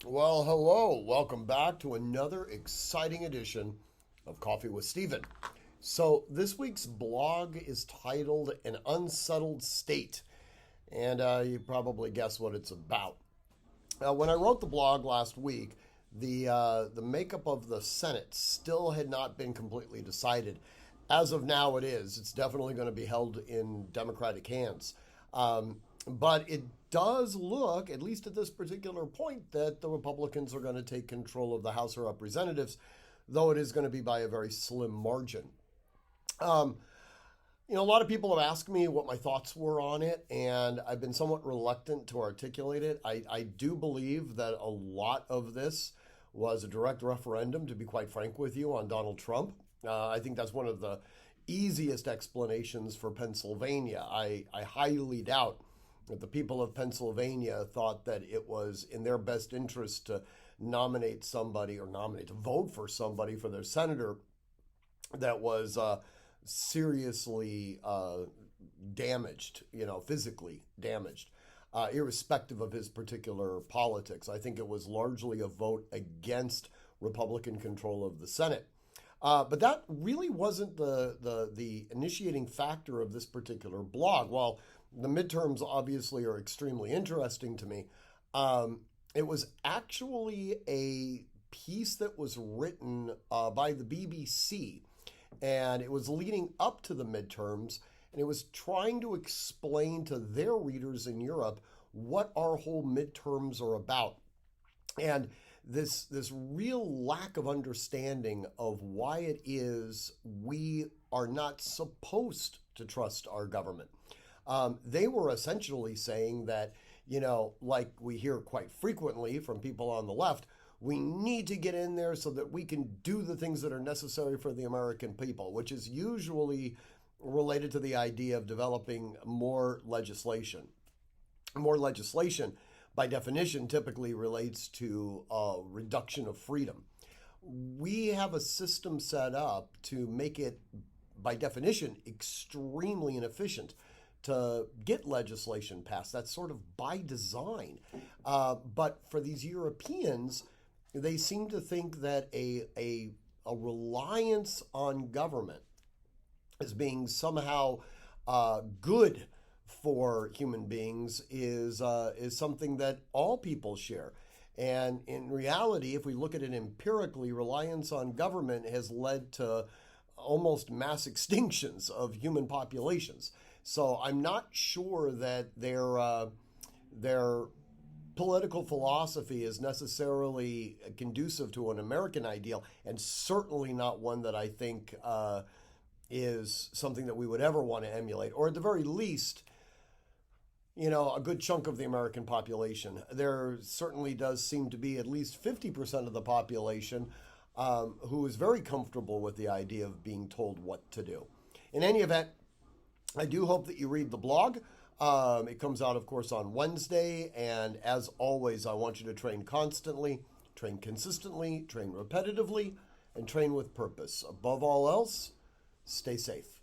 Well, hello. Welcome back to another exciting edition of Coffee with Steven. So, this week's blog is titled An Unsettled State, and you probably guess what it's about. When I wrote the blog last week, the makeup of the Senate still had not been completely decided. As of now, it is. It's definitely going to be held in Democratic hands. But it does look, at least at this particular point, that the Republicans are going to take control of the House of Representatives, though it is going to be by a very slim margin. Um, a lot of people have asked me what my thoughts were on it, and I've been somewhat reluctant to articulate it. I do believe that a lot of this was a direct referendum, to be quite frank with you, on Donald Trump. I think that's one of the easiest explanations for Pennsylvania. I highly doubt that the people of Pennsylvania thought that it was in their best interest to nominate somebody or to vote for somebody for their senator that was seriously damaged, physically damaged, irrespective of his particular politics. I think it was largely a vote against Republican control of the Senate. But that really wasn't the initiating factor of this particular blog. While the midterms obviously are extremely interesting to me, it was actually a piece that was written by the BBC, and it was leading up to the midterms, and it was trying to explain to their readers in Europe what our whole midterms are about. And this real lack of understanding of why it is we are not supposed to trust our government. They were essentially saying that, like we hear quite frequently from people on the left, we need to get in there so that we can do the things that are necessary for the American people, which is usually related to the idea of developing more legislation. More legislation, by definition, typically relates to reduction of freedom. We have a system set up to make it, by definition, extremely inefficient to get legislation passed. That's sort of by design. But for these Europeans, they seem to think that a reliance on government as being somehow good for human beings is something that all people share. And in reality, if we look at it empirically, reliance on government has led to almost mass extinctions of human populations. So I'm not sure that their political philosophy is necessarily conducive to an American ideal, and certainly not one that I think is something that we would ever want to emulate, or at the very least, a good chunk of the American population. There certainly does seem to be at least 50% of the population who is very comfortable with the idea of being told what to do. In any event, I do hope that you read the blog. It comes out, of course, on Wednesday. And as always, I want you to train constantly, train consistently, train repetitively, and train with purpose. Above all else, stay safe.